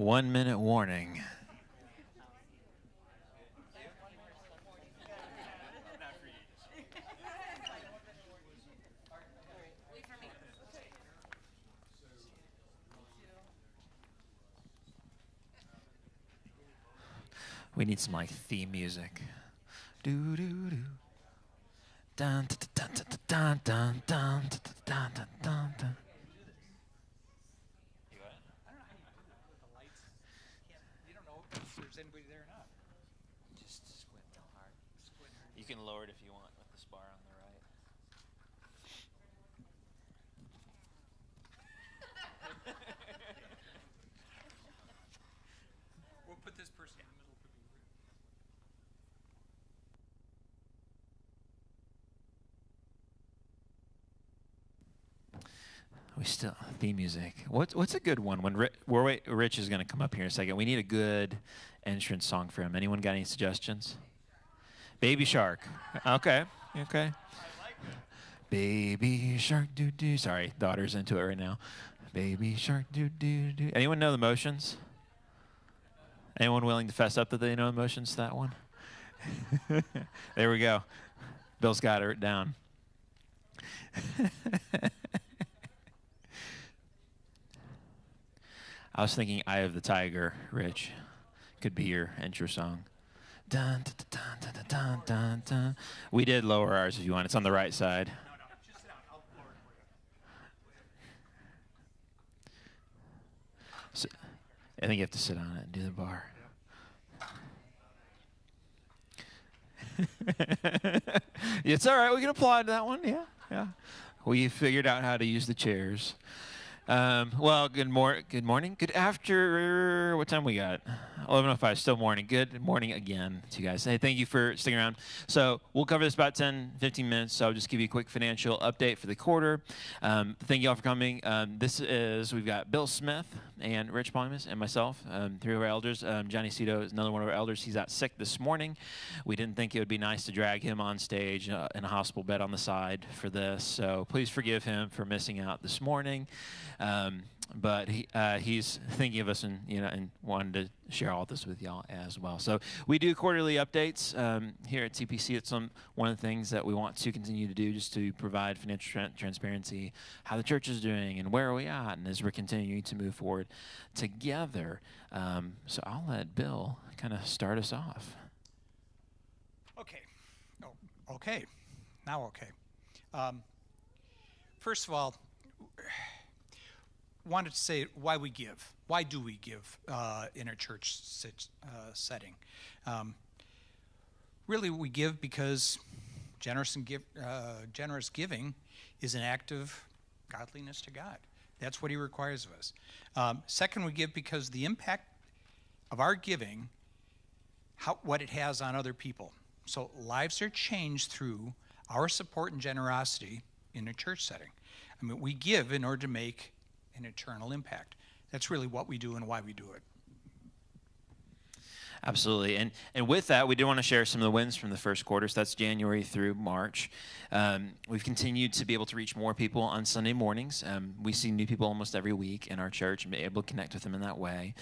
1 minute warning. We need some like theme music. Do do do. Dun dun dun dun dun dun dun dun dun dun. Just squint real hard. You can lower it if you want with the bar on the right. We'll put this person in the middle. We still theme music. What's a good one? When Rich is going to come up here in a second. We need a good entrance song for him. Anyone got any suggestions? Baby Shark. Okay. Okay. Baby Shark doo doo. Sorry, daughter's into it right now. Baby Shark doo doo doo. Anyone know the motions? Anyone willing to fess up that they know the motions to that one? There we go. Bill's got it down. I was thinking Eye of the Tiger, Rich. Could be your intro song. Dun, dun, dun, dun, dun, dun, dun, dun. We did lower ours if you want. It's on the right side. No, just sit down. I'll lower it for you. So, I think you have to sit on it and do the bar. It's all right. We can applaud that one. Yeah, yeah. We figured out how to use the chairs. Well, good morning. Good after. What time we got? 11:05. Still morning. Good morning again to you guys. Hey, thank you for sticking around. So we'll cover this about 10, 15 minutes. So I'll just give you a quick financial update for the quarter. Thank you all for coming. We've got Bill Smith and Rich Polymus and myself, three of our elders. Johnny Cito is another one of our elders. He's out sick this morning. We didn't think it would be nice to drag him on stage in a hospital bed on the side for this. So please forgive him for missing out this morning. But he's thinking of us and wanted to share all this with y'all as well. So we do quarterly updates here at TPC. It's one of the things that we want to continue to do, just to provide financial transparency, how the church is doing and where are we at, and as we're continuing to move forward together. So I'll let Bill kind of start us off. Okay. Oh, okay. Now, okay. First of all, wanted to say why we give. Why do we give in a church setting? Really, we give because generous giving is an act of godliness to God. That's what He requires of us. Second, we give because the impact of our giving, what it has on other people. So lives are changed through our support and generosity in a church setting. I mean, we give in order to make an eternal impact. That's really what we do and why we do it. Absolutely. And with that, we do want to share some of the wins from the first quarter. So that's January through March. We've continued to be able to reach more people on Sunday mornings. We see new people almost every week in our church and be able to connect with them in that way.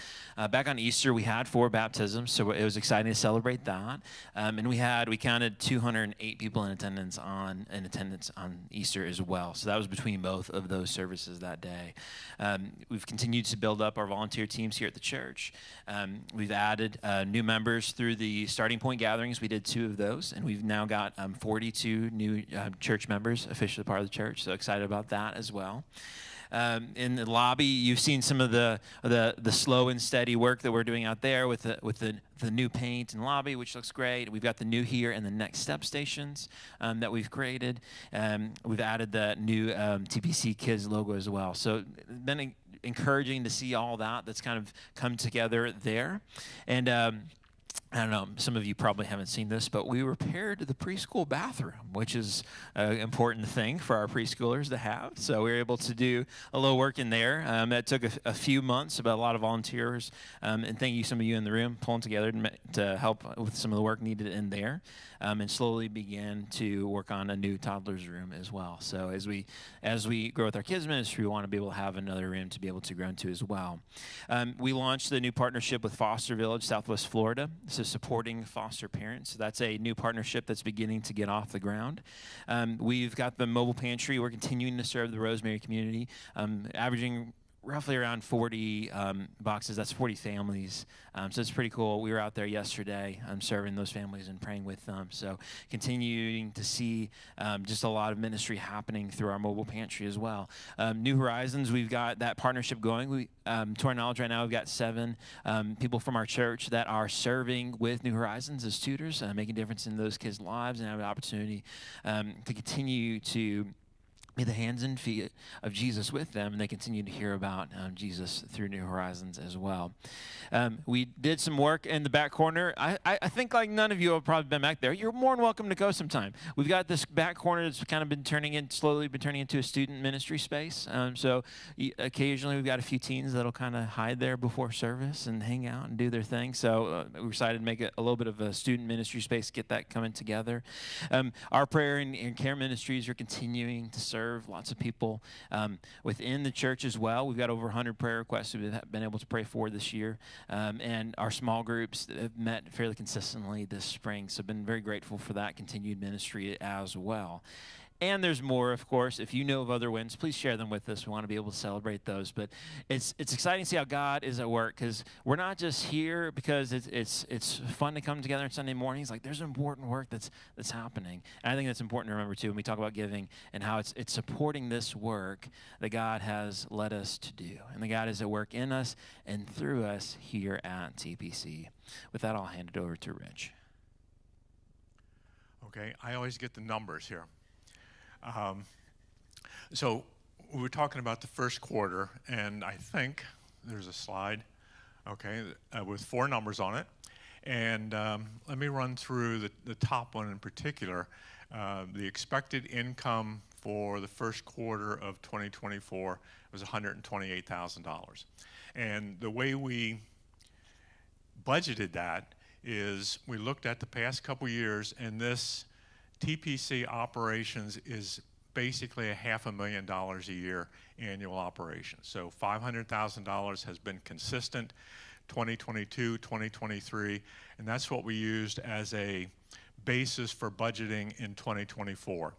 Back on Easter, we had 4 baptisms, so it was exciting to celebrate that. And we counted 208 people in attendance on Easter as well. So that was between both of those services that day. We've continued to build up our volunteer teams here at the church. We've added new members through the Starting Point gatherings. We did 2 of those, and we've now got 42 new church members officially part of the church, so excited about that as well. In the lobby, you've seen some of the slow and steady work that we're doing out there with the new paint and lobby, which looks great. We've got the new here and the next step stations that we've created. We've added the new TPC Kids logo as well. So been encouraging to see all that's kind of come together there. And I don't know, some of you probably haven't seen this, but we repaired the preschool bathroom, which is an important thing for our preschoolers to have. So we were able to do a little work in there. That took a few months, but a lot of volunteers. And thank you, some of you in the room, pulling together to help with some of the work needed in there. And slowly began to work on a new toddler's room as well. So as we grow with our kids ministry, we want to be able to have another room to be able to grow into as well. We launched the new partnership with Foster Village, Southwest Florida. This is supporting foster parents. So that's a new partnership that's beginning to get off the ground. We've got the mobile pantry. We're continuing to serve the Rosemary community, averaging roughly around 40 boxes. That's 40 families. So it's pretty cool. We were out there yesterday serving those families and praying with them. So continuing to see just a lot of ministry happening through our mobile pantry as well. New Horizons, we've got that partnership going. To our knowledge right now, we've got 7 people from our church that are serving with New Horizons as tutors, making a difference in those kids' lives, and have an opportunity to continue to be the hands and feet of Jesus with them, and they continue to hear about Jesus through New Horizons as well. We did some work in the back corner. I think like none of you have probably been back there. You're more than welcome to go sometime. We've got this back corner that's kind of been slowly been turning into a student ministry space. So occasionally we've got a few teens that'll kind of hide there before service and hang out and do their thing. So we decided to make it a little bit of a student ministry space, get that coming together. Our prayer and care ministries are continuing to serve lots of people within the church as well. We've got over 100 prayer requests we've been able to pray for this year. And our small groups have met fairly consistently this spring. So I've been very grateful for that continued ministry as well. And there's more, of course. If you know of other wins, please share them with us. We want to be able to celebrate those. But it's exciting to see how God is at work, because we're not just here because it's fun to come together on Sunday mornings. Like, there's important work that's happening. And I think that's important to remember, too, when we talk about giving and how it's supporting this work that God has led us to do. And that God is at work in us and through us here at TPC. With that, I'll hand it over to Rich. Okay, I always get the numbers here. So we were talking about the first quarter, and I think there's a slide, okay, with 4 numbers on it. And let me run through the top one in particular. The expected income for the first quarter of 2024 was $128,000. And the way we budgeted that is we looked at the past couple years, and this TPC operations is basically $500,000 a year annual operation. So $500,000 has been consistent, 2022, 2023, and that's what we used as a basis for budgeting in 2024.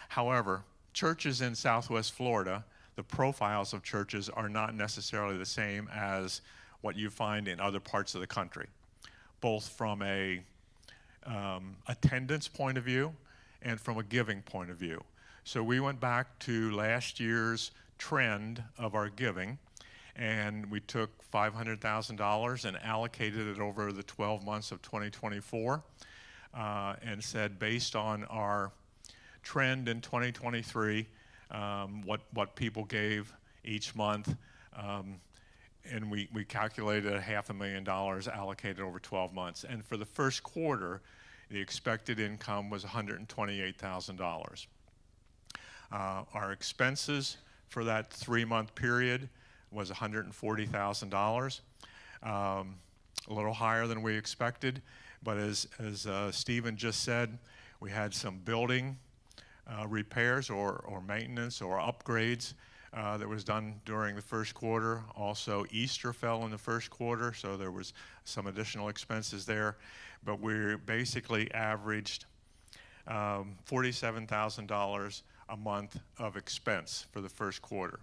However, churches in Southwest Florida, the profiles of churches are not necessarily the same as what you find in other parts of the country, both from a attendance point of view and from a giving point of view. So we went back to last year's trend of our giving, and we took $500,000 and allocated it over the 12 months of 2024, and said, based on our trend in 2023, what people gave each month, and we calculated $500,000 allocated over 12 months. And for the first quarter, the expected income was $128,000. Our expenses for that 3-month period was $140,000, a little higher than we expected. But as Stephen just said, we had some building repairs or maintenance or upgrades that was done during the first quarter. Also, Easter fell in the first quarter, so there was some additional expenses there. But we basically averaged $47,000 a month of expense for the first quarter.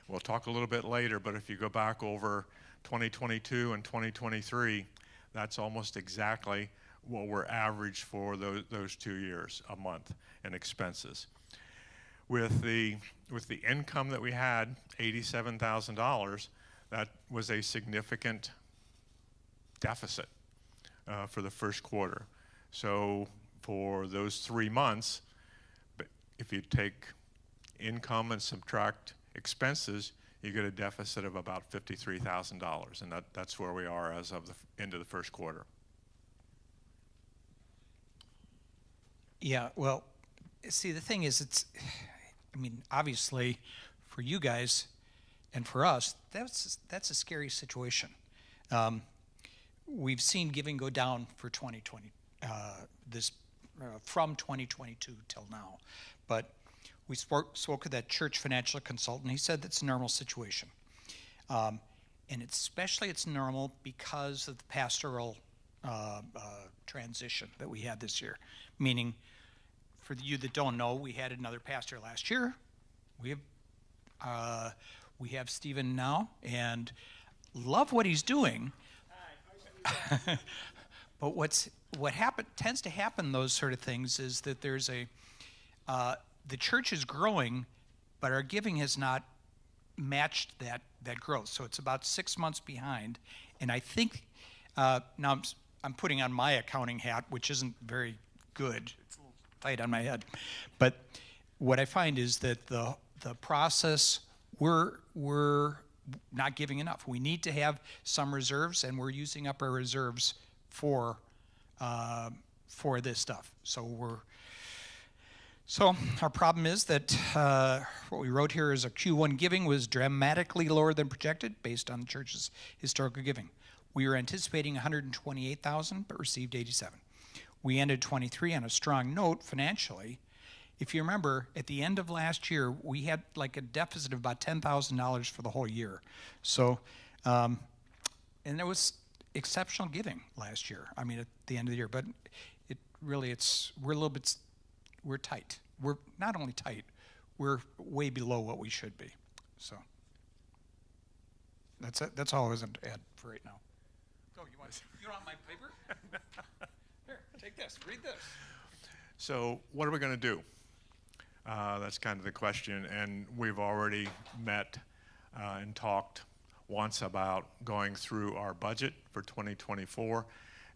We'll talk a little bit later, but if you go back over 2022 and 2023, that's almost exactly what we're averaged for those 2 years a month in expenses. With the income that we had, $87,000, that was a significant deficit for the first quarter. So for those 3 months, if you take income and subtract expenses, you get a deficit of about $53,000, and that's where we are as of the end of the first quarter. Yeah, well, see, the thing is, I mean, obviously, for you guys and for us, that's a scary situation. We've seen giving go down for 2020, from 2022 till now. But we spoke with that church financial consultant. He said that's a normal situation. And especially it's normal because of the pastoral transition that we had this year. Meaning, for you that don't know, we had another pastor last year. We have Stephen now, and love what he's doing. But what tends to happen, those sort of things, is that there's the church is growing, but our giving has not matched that growth. So it's about 6 months behind. And I think now I'm putting on my accounting hat, which isn't very good. It's a little tight on my head. But what I find is that the process, we're not giving enough. We need to have some reserves, and we're using up our reserves for this stuff. So our problem is that what we wrote here is a Q1 giving was dramatically lower than projected based on the church's historical giving. We were anticipating 128,000, but received 87. We ended 23 on a strong note financially. If you remember, at the end of last year, we had like a deficit of about $10,000 for the whole year. So, and there was exceptional giving last year. I mean, at the end of the year, but we're tight. We're not only tight, we're way below what we should be. So that's it. That's all I was going to add for right now. Oh, you want my paper? Here, take this. Read this. So what are we going to do? That's kind of the question, and we've already met and talked once about going through our budget for 2024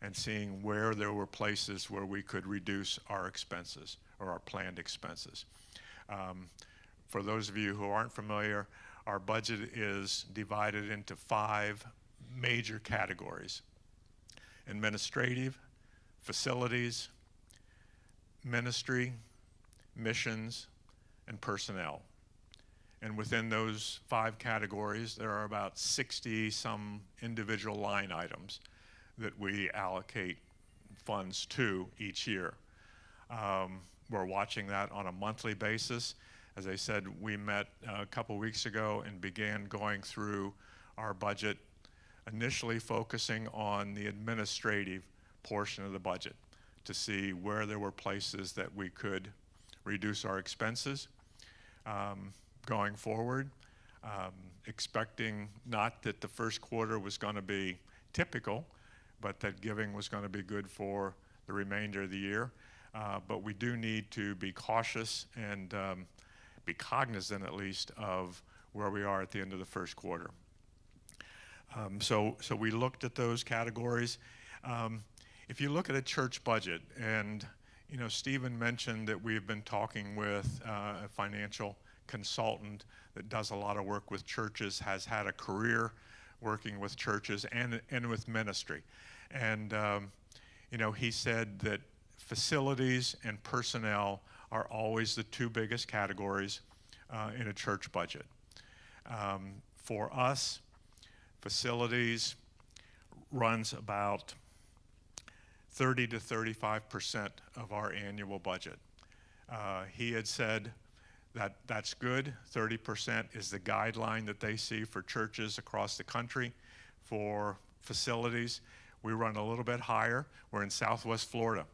and seeing where there were places where we could reduce our expenses or our planned expenses. For those of you who aren't familiar, our budget is divided into 5 major categories: administrative, facilities, ministry, missions, and personnel. And within those 5 categories, there are about 60 some individual line items that we allocate funds to each year. We're watching that on a monthly basis. As I said, we met a couple weeks ago and began going through our budget, initially focusing on the administrative portion of the budget to see where there were places that we could reduce our expenses going forward, expecting not that the first quarter was going to be typical, but that giving was going to be good for the remainder of the year. But we do need to be cautious and be cognizant, at least, of where we are at the end of the first quarter. So we looked at those categories. If you look at a church budget, and Stephen mentioned that we've been talking with a financial consultant that does a lot of work with churches, has had a career working with churches and with ministry. And he said that facilities and personnel are always the 2 biggest categories in a church budget. For us, facilities runs about 30 to 35% of our annual budget. He had said that that's good. 30% is the guideline that they see for churches across the country for facilities. We run a little bit higher. We're in Southwest Florida.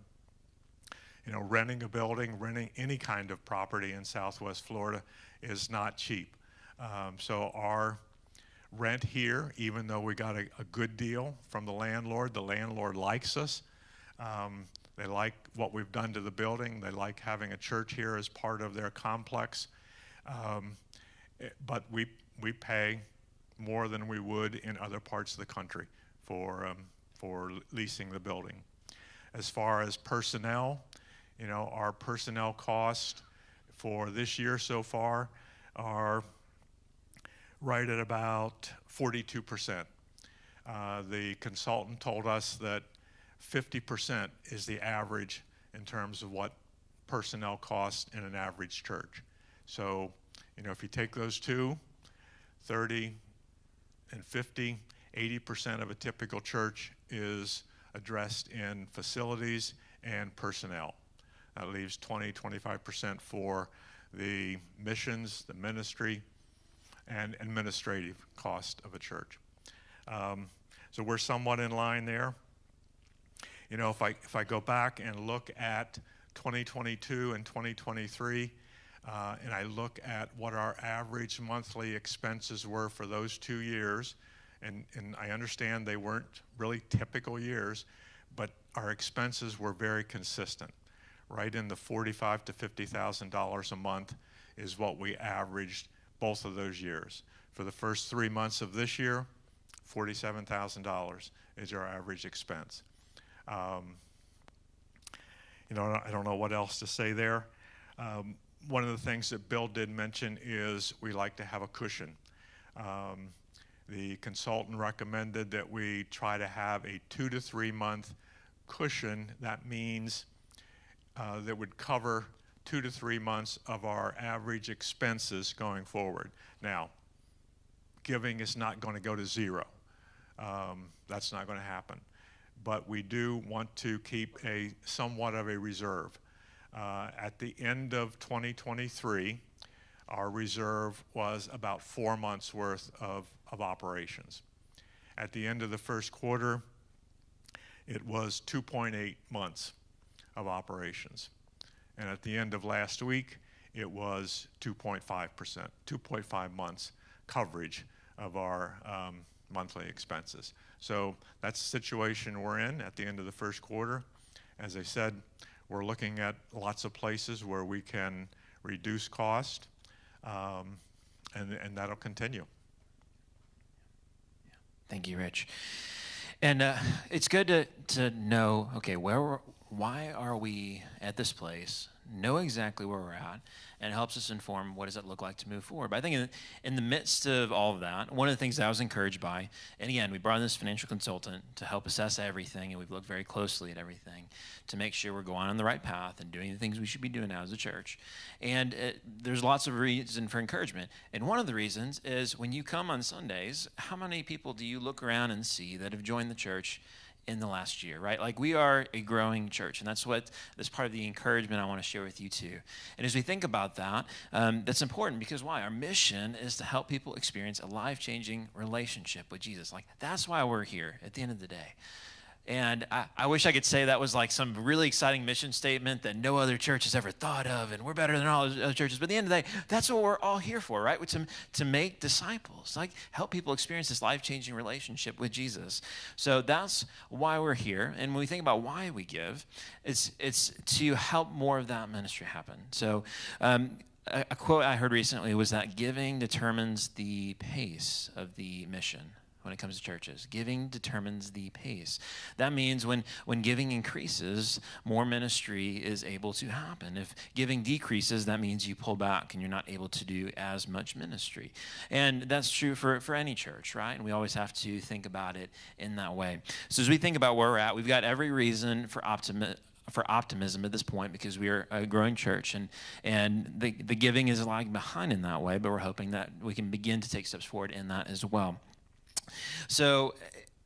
Renting a building, renting any kind of property in Southwest Florida is not cheap. So our rent here, even though we got a good deal from the landlord likes us. They like what we've done to the building. They like having a church here as part of their complex. But we pay more than we would in other parts of the country for leasing the building. As far as personnel, our personnel cost for this year so far are right at about 42%. The consultant told us that 50% is the average in terms of what personnel costs in an average church. So, if you take those two, 30 and 50, 80% of a typical church is addressed in facilities and personnel. That leaves 20, 25% for the missions, the ministry, and administrative cost of a church. So we're somewhat in line there. If I go back and look at 2022 and 2023, and I look at what our average monthly expenses were for those 2 years, and I understand they weren't really typical years, but our expenses were very consistent. Right in the $45,000 to $50,000 a month is what we averaged both of those years. For the first 3 months of this year, $47,000 is our average expense. I don't know what else to say there. One of the things that Bill did mention is we like to have a cushion. The consultant recommended that we try to have a 2 to 3 month cushion. That means that would cover 2 to 3 months of our average expenses going forward. Now, giving is not going to go to zero. That's not going to happen. But we do want to keep somewhat of a reserve. At the end of 2023, our reserve was about 4 months worth of operations. At the end of the first quarter, it was 2.8 months of operations. And at the end of last week, it was 2.5 months coverage of our monthly expenses. So that's the situation we're in at the end of the first quarter. As I said, we're looking at lots of places where we can reduce cost, and that'll continue. Thank you, Rich. And it's good to know, okay, why are we at this place, know exactly where we're at, and it helps us inform what does it look like to move forward. But I think in the midst of all of that, one of the things that I was encouraged by, and again, we brought in this financial consultant to help assess everything, and we've looked very closely at everything to make sure we're going on the right path and doing the things we should be doing now as a church. And there's lots of reason for encouragement. And one of the reasons is when you come on Sundays, how many people do you look around and see that have joined the church in the last year, right? Like, we are a growing church, and that's part of the encouragement I want to share with you too. And as we think about that, that's important because why? Our mission is to help people experience a life-changing relationship with Jesus. Like, that's why we're here at the end of the day. And I wish I could say that was like some really exciting mission statement that no other church has ever thought of, and we're better than all other churches. But at the end of the day, that's what we're all here for, right? To make disciples, like help people experience this life-changing relationship with Jesus. So that's why we're here. And when we think about why we give, it's to help more of that ministry happen. So a quote I heard recently was that giving determines the pace of the mission. When it comes to churches, giving determines the pace. That means when giving increases, more ministry is able to happen. If giving decreases, that means you pull back and you're not able to do as much ministry. And that's true for any church, right? And we always have to think about it in that way. So as we think about where we're at, we've got every reason for optimism at this point because we are a growing church, and the giving is lagging behind in that way, but we're hoping that we can begin to take steps forward in that as well. So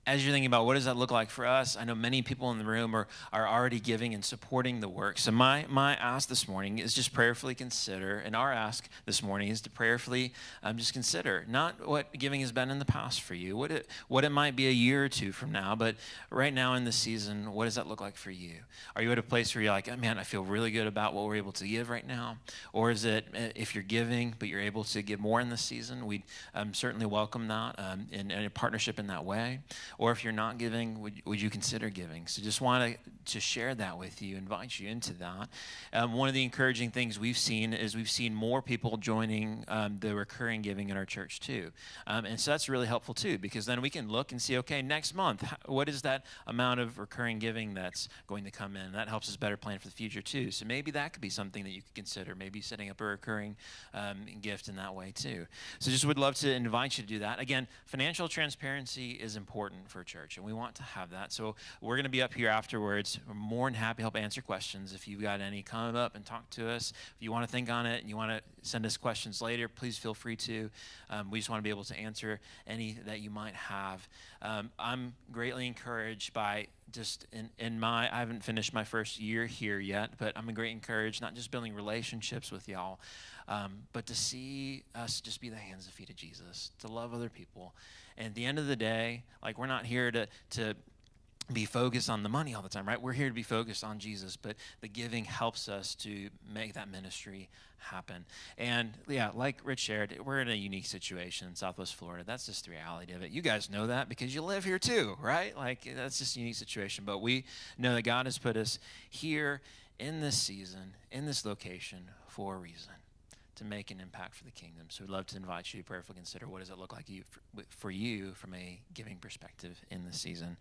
as you're thinking about what does that look like for us, I know many people in the room are already giving and supporting the work. So my ask this morning is just prayerfully consider, and our ask this morning is to prayerfully just consider not what giving has been in the past for you, what it might be a year or two from now, but right now in the season, what does that look like for you? Are you at a place where you're like, oh, man, I feel really good about what we're able to give right now? Or is it if you're giving, but you're able to give more in this season, we'd certainly welcome that in a partnership in that way. Or if you're not giving, would you consider giving? So just want to share that with you, invite you into that. One of the encouraging things we've seen is we've seen more people joining the recurring giving in our church too. And so that's really helpful too, because then we can look and see, okay, next month, what is that amount of recurring giving that's going to come in? That helps us better plan for the future too. So maybe that could be something that you could consider, maybe setting up a recurring gift in that way too. So just would love to invite you to do that. Again, financial transparency is important for church, and we want to have that. So we're going to be up here afterwards. We're more than happy to help answer questions. If you've got any, come up and talk to us. If you want to think on it and you want to send us questions later, please feel free to. We just want to be able to answer any that you might have. I'm greatly encouraged by just I haven't finished my first year here yet, but I'm greatly encouraged, not just building relationships with y'all, but to see us just be the hands and feet of Jesus, to love other people. And at the end of the day, like, we're not here to be focused on the money all the time, right? We're here to be focused on Jesus, but the giving helps us to make that ministry happen. And yeah, like Rich shared, we're in a unique situation in Southwest Florida. That's just the reality of it. You guys know that because you live here too, right? Like, that's just a unique situation. But we know that God has put us here in this season, in this location, for a reason, to make an impact for the kingdom. So we'd love to invite you to prayerfully consider, what does it look like for you from a giving perspective in this season.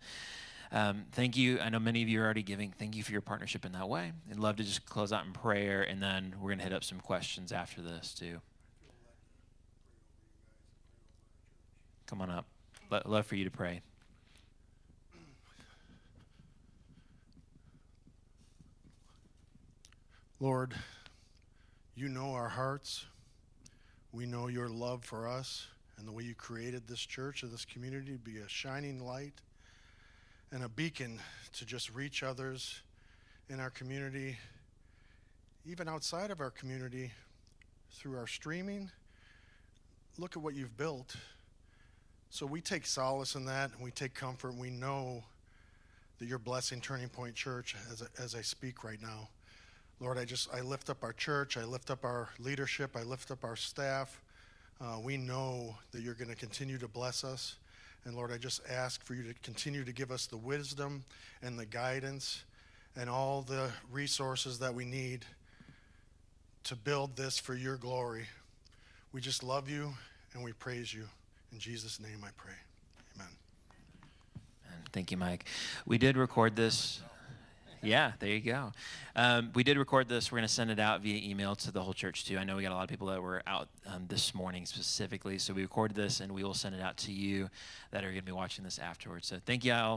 Thank you. I know many of you are already giving. Thank you for your partnership in that way. I'd love to just close out in prayer, and then we're going to hit up some questions after this too. Come on up. Love for you to pray. Lord, you know our hearts. We know your love for us and the way you created this church and this community to be a shining light and a beacon to just reach others in our community, even outside of our community, through our streaming. Look at what you've built. So we take solace in that, and we take comfort, and we know that you're blessing Turning Point Church as I speak right now. Lord, I lift up our church, I lift up our leadership, I lift up our staff. We know that you're going to continue to bless us. And Lord, I just ask for you to continue to give us the wisdom and the guidance and all the resources that we need to build this for your glory. We just love you and we praise you. In Jesus' name I pray. Amen. Thank you, Mike. We did record this. Yeah, there you go. We did record this. We're going to send it out via email to the whole church too. I know we got a lot of people that were out this morning specifically, so we recorded this and we will send it out to you that are going to be watching this afterwards. So thank you all